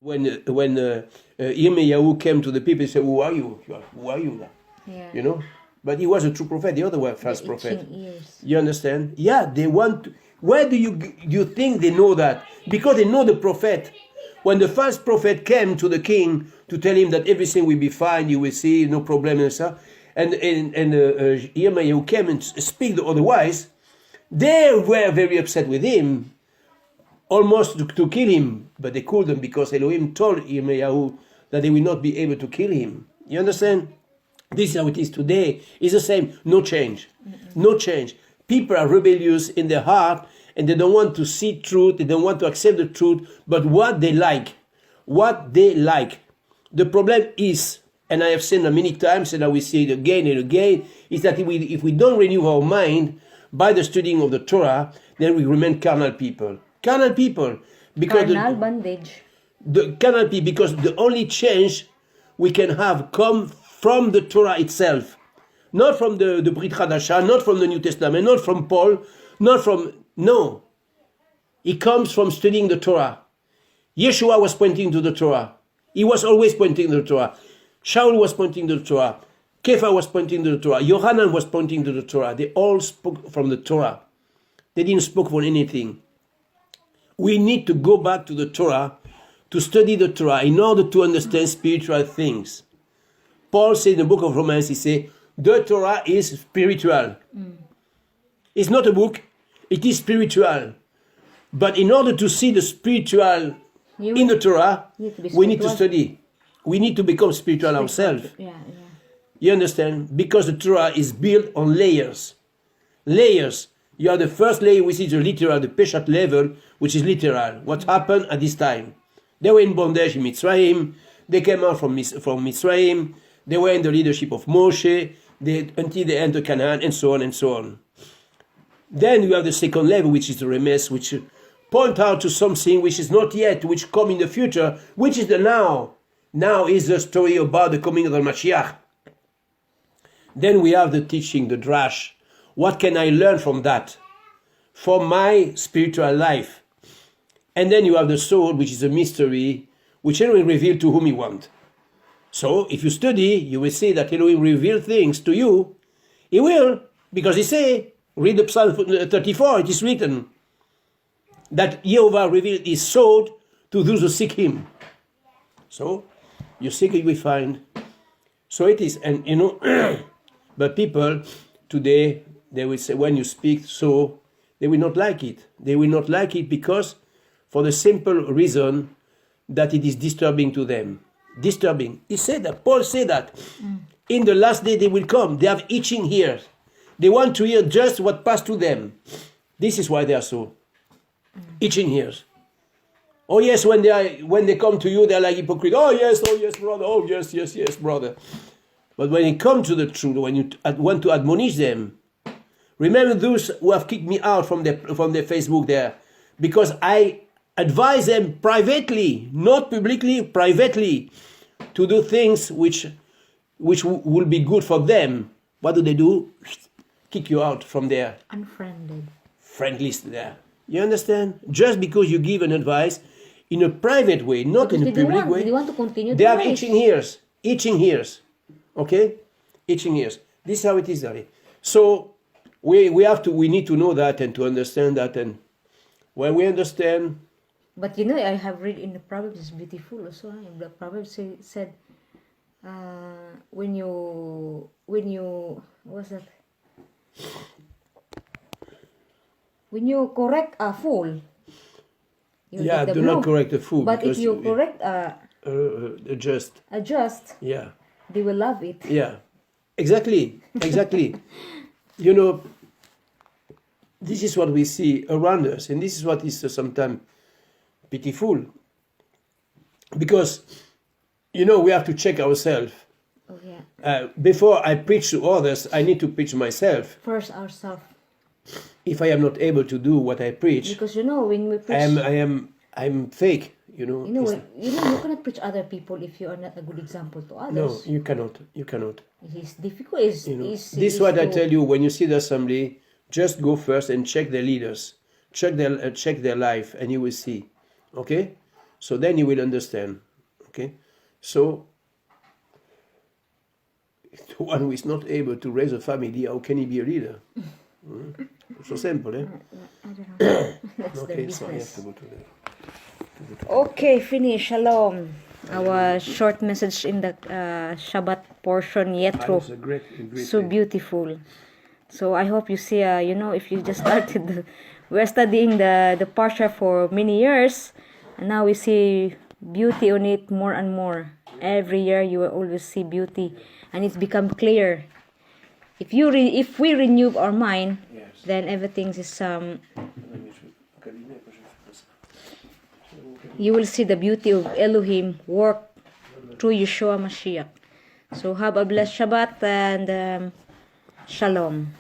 when Yirmiyahu came to the people, he said, "Who are you? Who are you?" Yeah. You know. But he was a true prophet. The other were false The prophet. itching ears. You understand? Yeah, they want. Where do you think they know that? Because they know the prophet. When the false prophet came to the king to tell him that everything will be fine, you will see no problem and stuff, and Yirmiyahu came and speak otherwise, they were very upset with him, almost to kill him, but they couldn't because Elohim told Yirmiyahu that they will not be able to kill him. You understand? This is how it is today. It's the same. No change. No change. People are rebellious in their heart and they don't want to see truth. They don't want to accept the truth. But what they like. The problem is, and I have seen it many times and I will see it again and again, is that if we don't renew our mind by the studying of the Torah, then we remain carnal people. Carnal people. Because Carnal bondage. the carnal people, because the only change we can have come from the Torah itself, not from the Brit Hadasha, not from the New Testament, not from Paul, no. It comes from studying the Torah. Yeshua was pointing to the Torah. He was always pointing to the Torah. Shaul was pointing to the Torah. Kepha was pointing to the Torah. Yohanan was pointing to the Torah. They all spoke from the Torah. They didn't speak for anything. We need to go back to the Torah, to study the Torah in order to understand spiritual things. Paul said in the book of Romans, he said, the Torah is spiritual. It's not a book, it is spiritual. But in order to see the spiritual in the Torah, we need to study. We need to become spiritual ourselves. Yeah. You understand? Because the Torah is built on layers. Layers. You have the first layer, which is the literal, the Peshat level, which is literal. What happened at this time? They were in bondage in Mitzrayim. They came out from Mitzrayim. They were in the leadership of Moshe until they entered Canaan, and so on and so on. Then you have the second level, which is the Remes, which point out to something which is not yet, which come in the future, which is the now. Now is the story about the coming of the Mashiach. Then we have the teaching, the Drash. What can I learn from that? For my spiritual life. And then you have the soul, which is a mystery, which Elohim revealed to whom he wants. So, if you study, you will see that Elohim reveal things to you. He will, because he say, read the Psalm 34, it is written, that Jehovah revealed his soul to those who seek him. So, you seek it, you will find. So it is, and you know, but people today, they will say, when you speak so, they will not like it. They will not like it because, for the simple reason that it is disturbing to them. Disturbing. He said that. Paul said that. In the last day they will come. They have itching ears. They want to hear just what passed to them. This is why they are so itching ears. Oh yes, when they come to you, they are like hypocrite. Oh yes, brother. Oh yes, brother. But when you come to the truth, when you want to admonish them, remember those who have kicked me out from their Facebook there, because I advise them privately, not publicly, privately, to do things which will be good for them. What do? Kick you out from their Unfriended. friend list there. You understand? Just because you give an advice in a private way, not in a public way. They want to continue They the have life. itching ears. Okay? Itching ears. This is how it is, Dari. So we need to know that and to understand that, and when we understand. But you know, I have read in the Proverbs, it's beautiful also. The Proverbs said, when you, what's that? When you correct a fool, you get the do blow. not correct a fool. But if because you correct a just. yeah, they will love it. Yeah, exactly. You know, this is what we see around us, and this is what is sometimes pitiful. Because, you know, we have to check ourselves. Oh yeah. Before I preach to others, I need to preach myself. First ourselves. If I am not able to do what I preach, Because you know, when we preach, I'm fake. You know. You cannot preach other people if you are not a good example to others. No, you cannot. It's difficult. This is what I tell you. When you see the assembly, just go first and check their leaders, check their life, and you will see. Okay, So then you will understand. Okay? So the one who is not able to raise a family, how can he be a leader? So simple, eh? I don't know. That's their Okay, so I have business. to go to the... Okay, finish. Shalom. Our short message in the Shabbat portion, Yetro. It's a great So thing. beautiful. So I hope you see, if you just started, we're studying the Parsha for many years, and now we see beauty on it more and more. Every year you will always see beauty, and it's become clear. If we renew our mind, Yes. then everything is you will see the beauty of Elohim work through Yeshua Mashiach. So have a blessed Shabbat and Shalom.